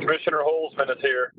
Commissioner Holzman is here.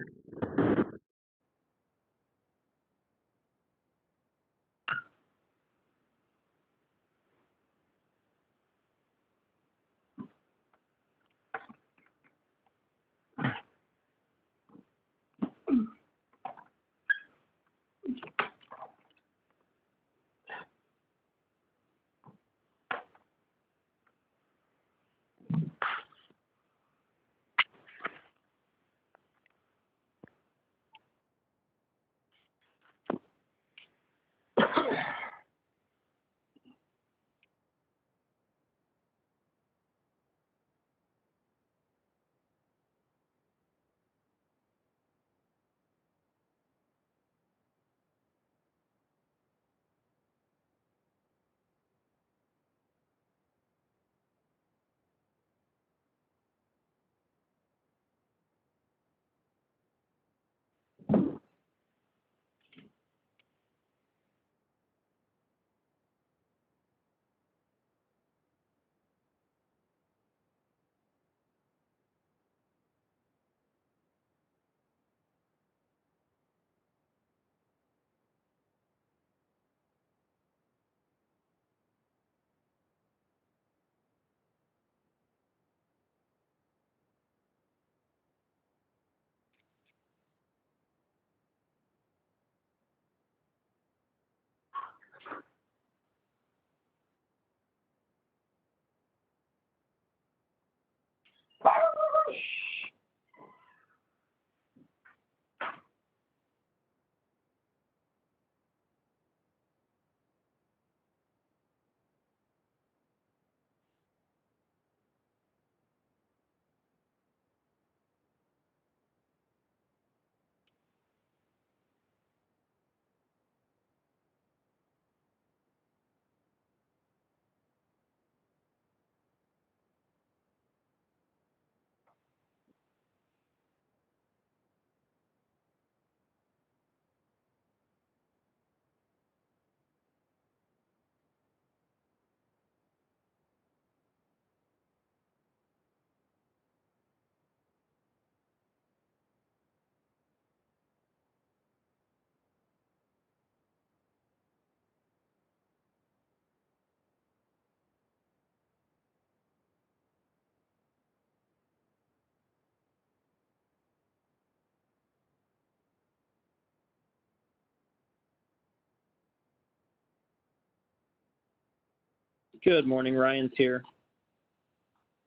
Good morning, Ryan's here.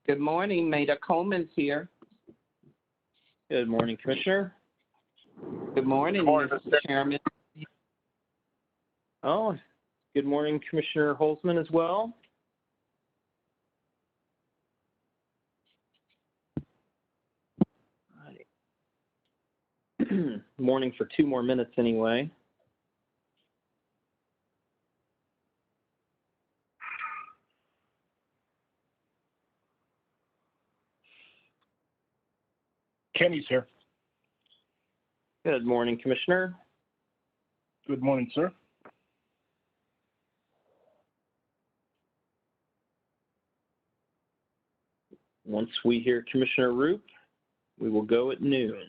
Good morning, Maida Coleman's here. Good morning, Commissioner. Good morning, Mr. Chairman. Oh, good morning, Commissioner Holzman as well. Morning for 2 more minutes anyway. Kenny's here. Good morning, Commissioner. Good morning, sir. Once we hear Commissioner Roop, we will go at noon.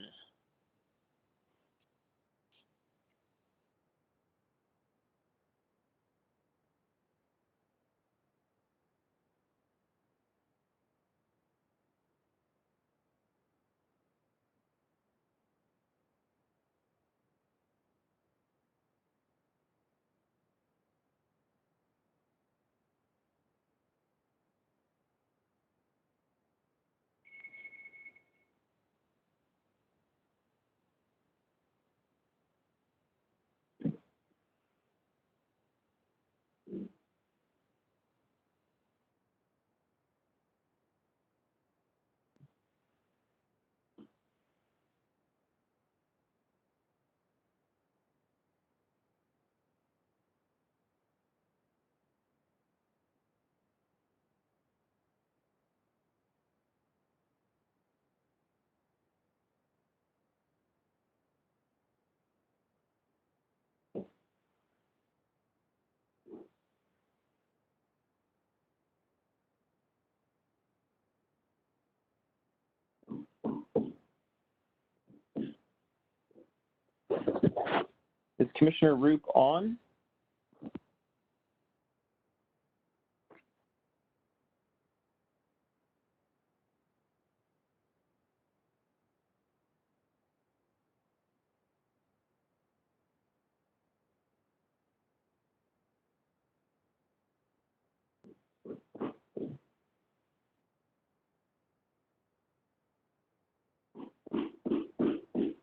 Is Commissioner Roop on?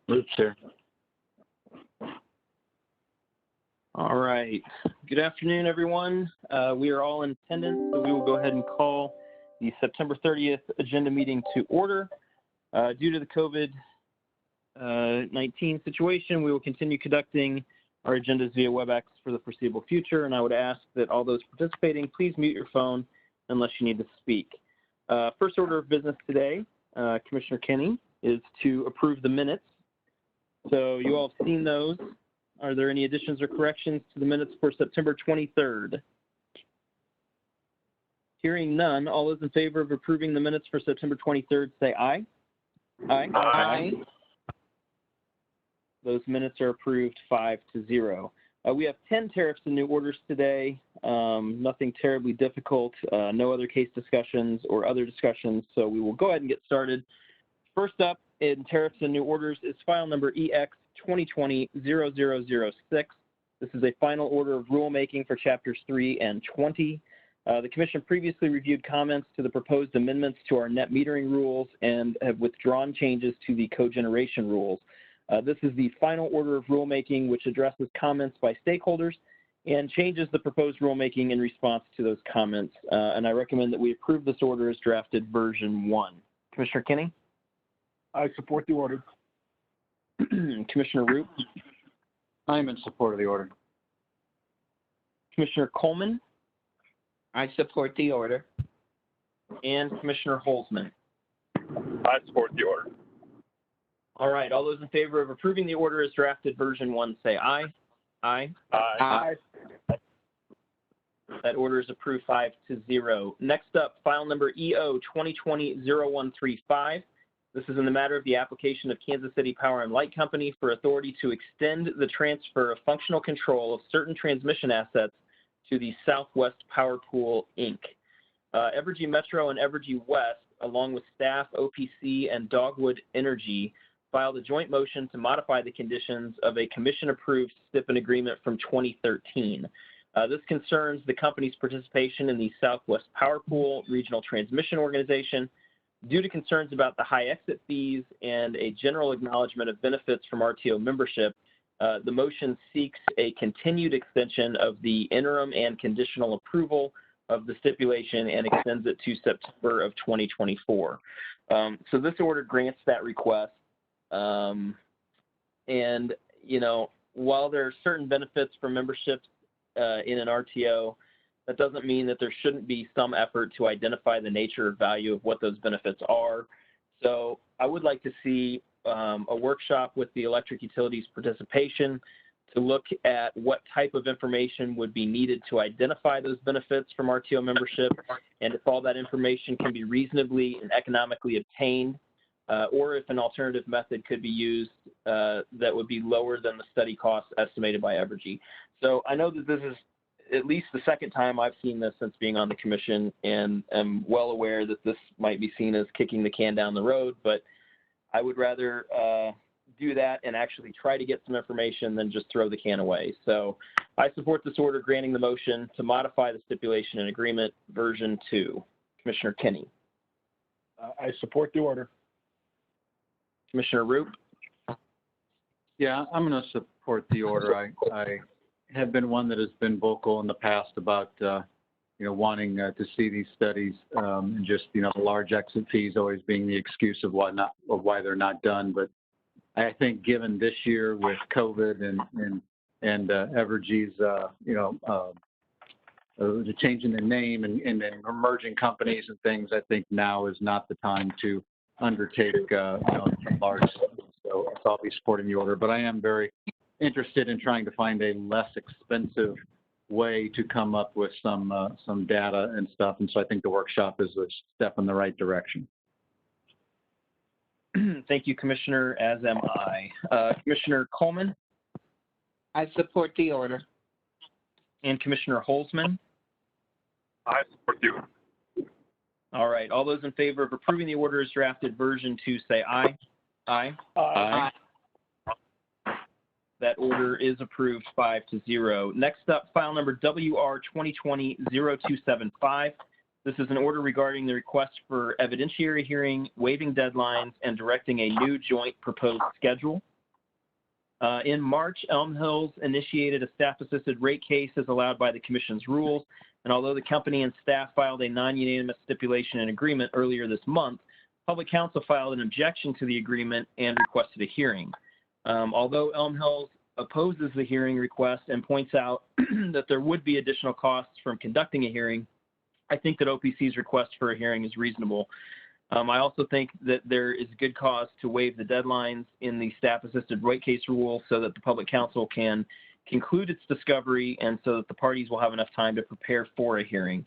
Roop's here. All right. Good afternoon, everyone. We are all in attendance, so we will go ahead and call the September 30th agenda meeting to order. Due to the COVID-19 situation, we will continue conducting our agendas via WebEx for the foreseeable future, and I would ask that all those participating please mute your phone unless you need to speak. First order of business today, Commissioner Kenny, is to approve the minutes. So you all have seen those. Are there any additions or corrections to the minutes for September 23rd? Hearing none, all those in favor of approving the minutes for September 23rd say aye. Aye. Aye. Those minutes are approved 5-0. We have 10 tariffs and new orders today. Nothing terribly difficult. No other case discussions or other discussions, so we will go ahead and get started. First up in tariffs and new orders is file number EX 2020-0006. This is a final order of rulemaking for chapters 3 and 20. The Commission previously reviewed comments to the proposed amendments to our net metering rules and have withdrawn changes to the cogeneration rules. This is the final order of rulemaking, which addresses comments by stakeholders and changes the proposed rulemaking in response to those comments. And I recommend that we approve this order as drafted version 1. Commissioner Kenny? I support the order. Commissioner Roop? I am in support of the order. Commissioner Coleman? I support the order. And Commissioner Holzman? I support the order. All right, all those in favor of approving the order as drafted version 1 say aye. Aye. Aye. That order is approved 5-0. Next up, file number EO 2020-0135. This is in the matter of the application of Kansas City Power and Light Company for authority to extend the transfer of functional control of certain transmission assets to the Southwest Power Pool, Inc. Evergy Metro and Evergy West, along with staff, OPC, and Dogwood Energy, filed a joint motion to modify the conditions of a commission-approved stipend agreement from 2013. This concerns the company's participation in the Southwest Power Pool Regional Transmission Organization. Due to concerns about the high exit fees and a general acknowledgement of benefits from RTO membership, the motion seeks a continued extension of the interim and conditional approval of the stipulation and extends it to September of 2024. So this order grants that request. And, you know, while there are certain benefits for membership in an RTO, that doesn't mean that there shouldn't be some effort to identify the nature or value of what those benefits are. So I would like to see a workshop with the electric utilities participation to look at what type of information would be needed to identify those benefits from RTO membership, and if all that information can be reasonably and economically obtained, or if an alternative method could be used that would be lower than the study costs estimated by Evergy. So I know that this is at least the second time I've seen this since being on the commission, and am well aware that this might be seen as kicking the can down the road, but I would rather do that and actually try to get some information than just throw the can away. So I support this order granting the motion to modify the stipulation and agreement version 2. Commissioner Kenny. I support the order. Commissioner Roop. Yeah, I'm going to support the order. I have been one that has been vocal in the past about, wanting to see these studies and just, the large exit fees always being the excuse of why they're not done. But I think given this year with COVID and Evergy's, the change in the name and emerging companies and things, I think now is not the time to undertake, large. So I'll be supporting the order. But I am very interested in trying to find a less expensive way to come up with some data and stuff. And so I think the workshop is a step in the right direction. Thank you, Commissioner, as am I. Commissioner Coleman. I support the order. And Commissioner Holzman? I support the order. All right, all those in favor of approving the order as drafted version 2 say aye. Aye. Aye. That order is approved 5-0. Next up, file number WR 2020-0275. This is an order regarding the request for evidentiary hearing, waiving deadlines, and directing a new joint proposed schedule. In March, Elm Hills initiated a staff-assisted rate case as allowed by the Commission's rules, and although the company and staff filed a non-unanimous stipulation and agreement earlier this month, Public Counsel filed an objection to the agreement and requested a hearing. Although Elm Hills opposes the hearing request and points out that there would be additional costs from conducting a hearing, I think that OPC's request for a hearing is reasonable. I also think that there is good cause to waive the deadlines in the staff-assisted rate case rule so that the Public Counsel can conclude its discovery and so that the parties will have enough time to prepare for a hearing.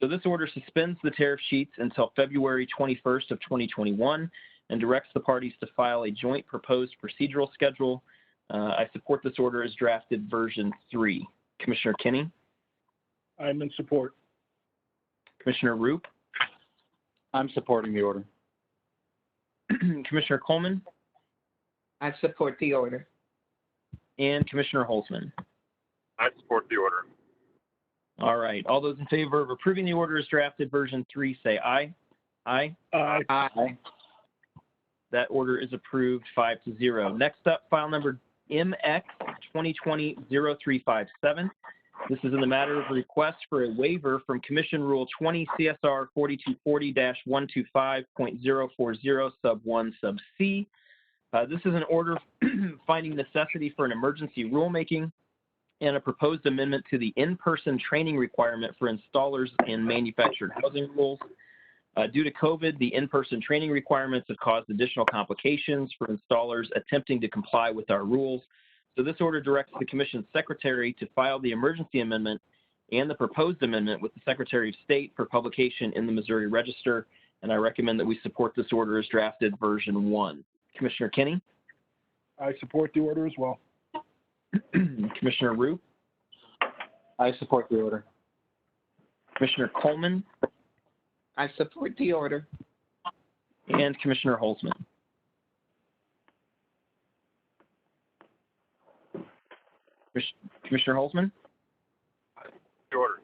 So this order suspends the tariff sheets until February 21st of 2021 and directs the parties to file a joint proposed procedural schedule. I support this order as drafted version 3. Commissioner Kinney? I'm in support. Commissioner Roop? I'm supporting the order. Commissioner Coleman? I support the order. And Commissioner Holzman? I support the order. All right. All those in favor of approving the order as drafted version 3 say aye. Aye. Aye. Aye. That order is approved 5-0. Next up, file number MX 2020-0357. This is in the matter of request for a waiver from Commission Rule 20 CSR 4240-125.040 sub 1 sub C. This is an order finding necessity for an emergency rulemaking and a proposed amendment to the in-person training requirement for installers in manufactured housing rules. Due to COVID, the in-person training requirements have caused additional complications for installers attempting to comply with our rules. So this order directs the Commission's Secretary to file the emergency amendment and the proposed amendment with the Secretary of State for publication in the Missouri Register, and I recommend that we support this order as drafted version 1. Commissioner Kinney? I support the order as well. Commissioner Roop? I support the order. Commissioner Coleman? I support the order. And Commissioner Holzman? Commissioner Holzman? The order.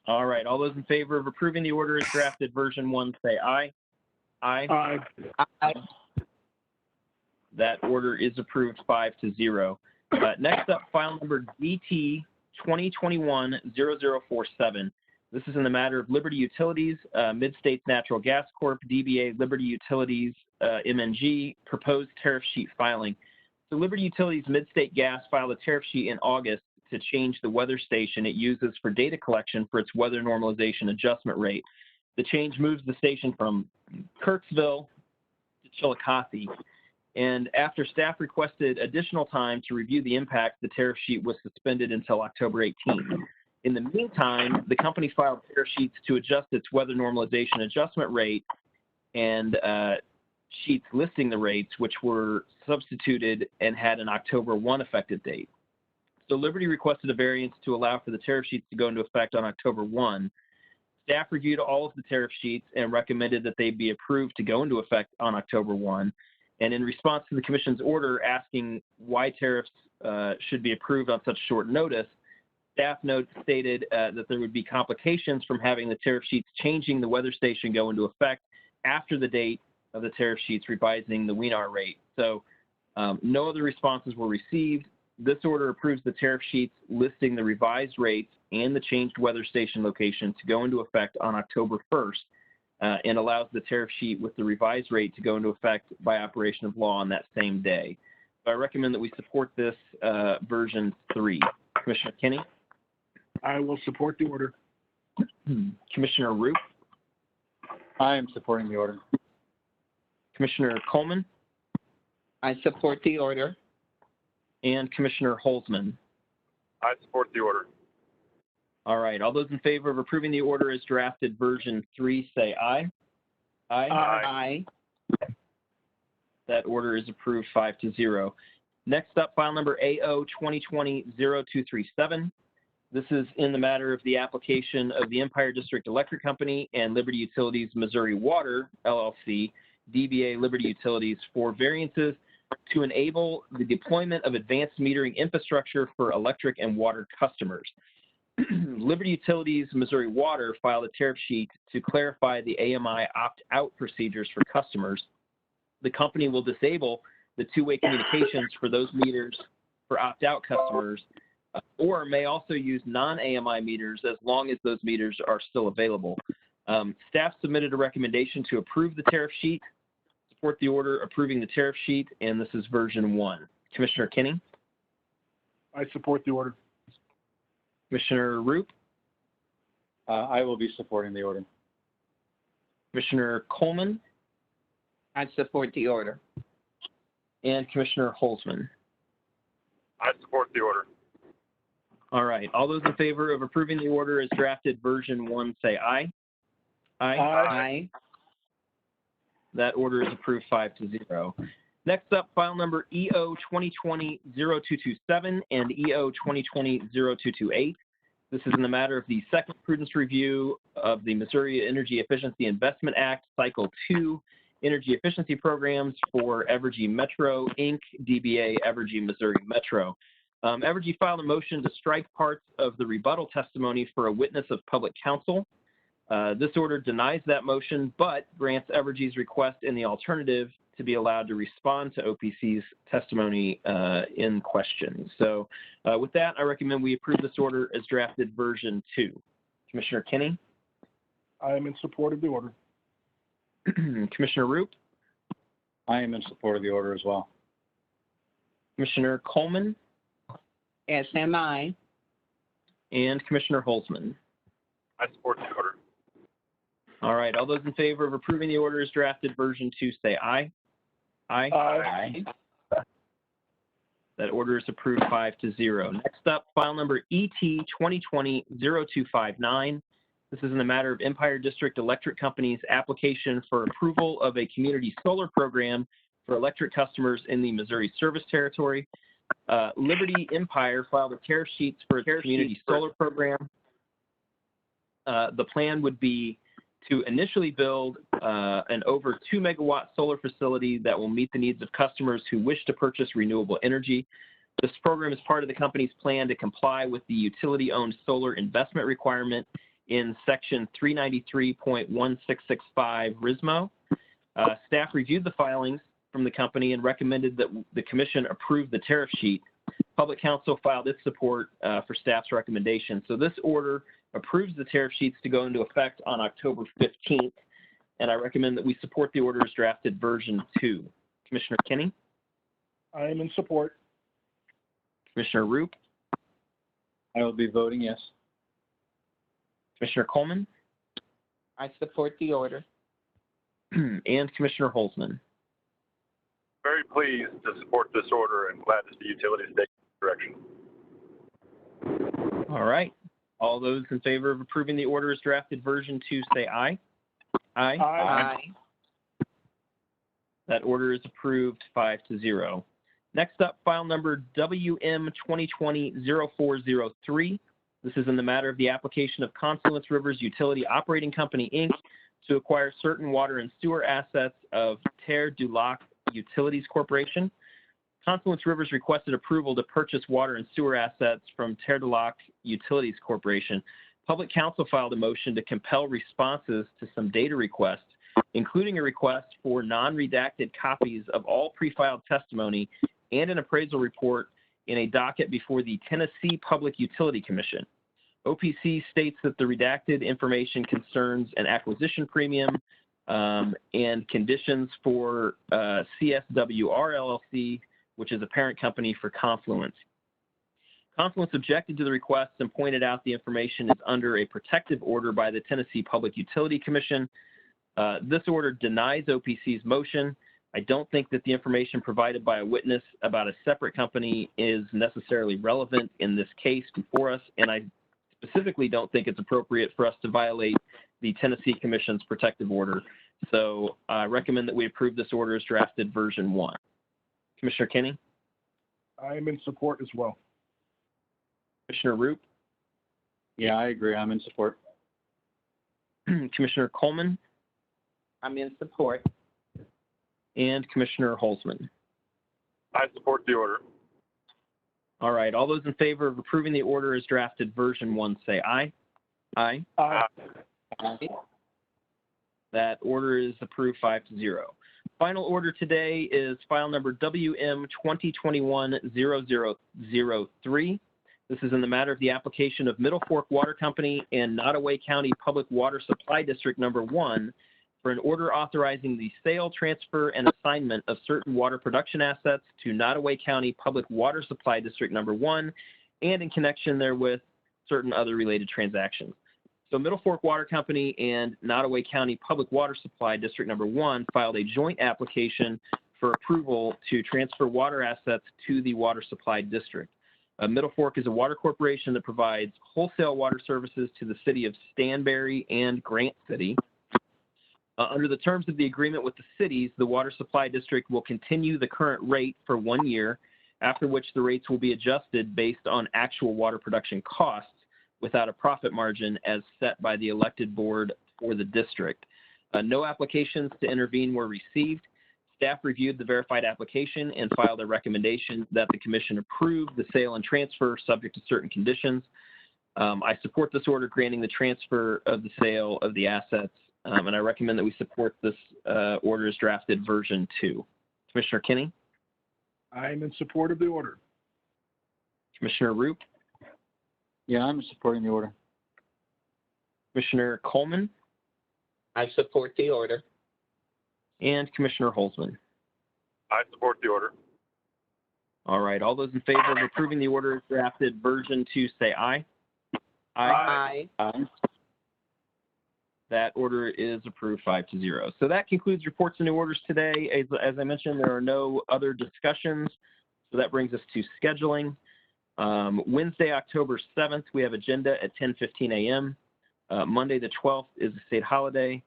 All right. All those in favor of approving the order as drafted version 1 say aye. Aye. Aye. Aye. That order is approved 5-0. Next up, file number DT 2021-0047. This is in the matter of Liberty Utilities, Mid-States Natural Gas Corp., DBA Liberty Utilities, MNG, proposed tariff sheet filing. So Liberty Utilities Mid-State Gas filed a tariff sheet in August to change the weather station it uses for data collection for its weather normalization adjustment rate. The change moves the station from Kirksville to Chillicothe. And after staff requested additional time to review the impact, the tariff sheet was suspended until October 18th. In the meantime, the company filed tariff sheets to adjust its weather normalization adjustment rate and sheets listing the rates, which were substituted and had an October 1 effective date. So Liberty requested a variance to allow for the tariff sheets to go into effect on October 1. Staff reviewed all of the tariff sheets and recommended that they be approved to go into effect on October 1. And in response to the Commission's order asking why tariffs should be approved on such short notice, staff note stated that there would be complications from having the tariff sheets changing the weather station go into effect after the date of the tariff sheets revising the WENR rate. So no other responses were received. This order approves the tariff sheets listing the revised rates and the changed weather station location to go into effect on October 1st and allows the tariff sheet with the revised rate to go into effect by operation of law on that same day. So I recommend that we support this version 3. Commissioner Kinney? I will support the order. Commissioner Roop? I am supporting the order. Commissioner Coleman? I support the order. And Commissioner Holzman? I support the order. All right. All those in favor of approving the order as drafted version 3 say aye. Aye. Aye. That order is approved 5-0. Next up, file number AO 2020-0237. This is in the matter of the application of the Empire District Electric Company and Liberty Utilities Missouri Water, LLC, DBA Liberty Utilities for variances to enable the deployment of advanced metering infrastructure for electric and water customers. Liberty Utilities Missouri Water filed a tariff sheet to clarify the AMI opt-out procedures for customers. The company will disable the two-way communications for those meters for opt-out customers, or may also use non-AMI meters as long as those meters are still available. Staff submitted a recommendation to approve the tariff sheet, support the order approving the tariff sheet, and this is version 1. Commissioner Kenny? I support the order. Commissioner Roop? I will be supporting the order. Commissioner Coleman? I support the order. And Commissioner Holzman? I support the order. All right. All those in favor of approving the order as drafted version 1, say aye. Aye. Aye. That order is approved 5-0. Next up, file number EO 2020-0227 and EO 2020-0228. This is in the matter of the second prudence review of the Missouri Energy Efficiency Investment Act, Cycle 2, Energy Efficiency Programs for Evergy Metro, Inc., DBA Evergy Missouri Metro. Evergy filed a motion to strike parts of the rebuttal testimony for a witness of public counsel. This order denies that motion, but grants Evergy's request in the alternative to be allowed to respond to OPC's testimony in question. So with that, I recommend we approve this order as drafted version 2. Commissioner Kenny? I am in support of the order. Commissioner Roop? I am in support of the order as well. Commissioner Coleman? As am I. And Commissioner Holzman? I support the order. All right. All those in favor of approving the order as drafted version 2, say aye. Aye. Aye. That order is approved 5-0. Next up, file number ET 2020-0259. This is in the matter of Empire District Electric Company's application for approval of a community solar program for electric customers in the Missouri service territory. Liberty Empire filed a tariff sheets for its community solar program. The plan would be to initially build an over 2 megawatt solar facility that will meet the needs of customers who wish to purchase renewable energy. This program is part of the company's plan to comply with the utility-owned solar investment requirement in Section 393.1665 RISMO. Staff reviewed the filings from the company and recommended that the commission approve the tariff sheet. Public counsel filed its support for staff's recommendation. So this order approves the tariff sheets to go into effect on October 15th, and I recommend that we support the order as drafted version 2. Commissioner Kenny? I am in support. Commissioner Roop? I will be voting yes. Commissioner Coleman? I support the order. And Commissioner Holzman? Very pleased to support this order and glad to see utilities take direction. All right. All those in favor of approving the order as drafted version 2, say aye. Aye. Aye. That order is approved 5-0. Next up, file number WM 2020-0403. This is in the matter of the application of Confluence Rivers Utility Operating Company, Inc. to acquire certain water and sewer assets of Terre du Lac Utilities Corporation. Confluence Rivers requested approval to purchase water and sewer assets from Terre du Lac Utilities Corporation. Public counsel filed a motion to compel responses to some data requests, including a request for non-redacted copies of all pre-filed testimony and an appraisal report in a docket before the Tennessee Public Utility Commission. OPC states that the redacted information concerns an acquisition premium and conditions for CSWR LLC, which is a parent company for Confluence. Confluence objected to the requests and pointed out the information is under a protective order by the Tennessee Public Utility Commission. This order denies OPC's motion. I don't think that the information provided by a witness about a separate company is necessarily relevant in this case before us, and I specifically don't think it's appropriate for us to violate the Tennessee Commission's protective order. So I recommend that we approve this order as drafted version 1. Commissioner Kenny? I am in support as well. Commissioner Roop, Yeah, I agree. I'm in support. Commissioner Coleman, I'm in support. and Commissioner Holzman. I support the order. All right, all those in favor of approving the order as drafted version 1, say aye. Aye. Aye. That order is approved 5-0. Final order today is file number WM 2021-0003. This is in the matter of the application of Middle Fork Water Company and Nottoway County Public Water Supply District Number 1 for an order authorizing the sale, transfer, and assignment of certain water production assets to Nottoway County Public Water Supply District Number 1 and in connection therewith certain other related transactions. So Middle Fork Water Company and Nottoway County Public Water Supply District Number 1 filed a joint application for approval to transfer water assets to the Water Supply District. Middle Fork is a water corporation that provides wholesale water services to the city of Stanberry and Grant City. Under the terms of the agreement with the cities, the Water Supply District will continue the current rate for 1 year, after which the rates will be adjusted based on actual water production costs without a profit margin as set by the elected board for the district. No applications to intervene were received. Staff reviewed the verified application and filed a recommendation that the commission approve the sale and transfer subject to certain conditions. I support this order granting the transfer of the sale of the assets, and I recommend that we support this order as drafted version 2. Commissioner Kinney, I am in support of the order. Commissioner Roop, Yeah, I'm supporting the order. Commissioner Coleman, I support the order. and Commissioner Holzman. I support the order. All right, all those in favor of approving the order as drafted version 2, say aye. Aye. Aye. That order is approved 5-0. So that concludes reports and new orders today. As I mentioned, there are no other discussions. So that brings us to scheduling. Wednesday, October 7th, we have agenda at 10:15 a.m. Monday, the 12th, is a state holiday.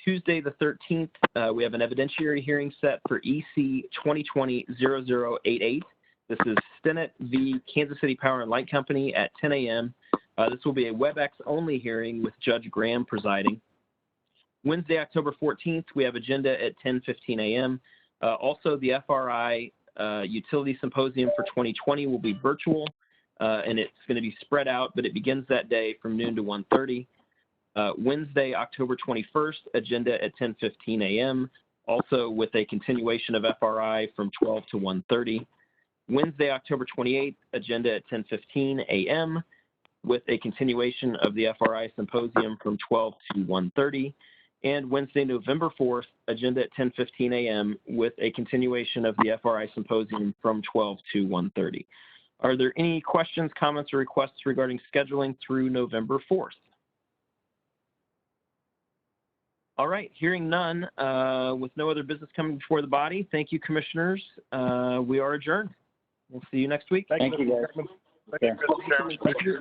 Tuesday, the 13th, we have an evidentiary hearing set for EC 2020-0088. This is Stinnett v. Kansas City Power and Light Company at 10 a.m. This will be a WebEx-only hearing with Judge Graham presiding. Wednesday, October 14th, we have agenda at 10:15 a.m. Also, the FRI Utility Symposium for 2020 will be virtual, and it's going to be spread out, but it begins that day from noon to 1:30. Wednesday, October 21st, agenda at 10:15 a.m., also with a continuation of FRI from 12 to 1:30. Wednesday, October 28th, agenda at 10:15 a.m., with a continuation of the FRI Symposium from 12 to 1:30. And Wednesday, November 4th, agenda at 10:15 a.m. with a continuation of the FRI Symposium from 12 to 1:30. Are there any questions, comments, or requests regarding scheduling through November 4th? All right, hearing none, with no other business coming before the body, thank you, commissioners. We are adjourned. We'll see you next week. Thank you, guys. Chairman. Thank you, Mr. Chairman. Thank you.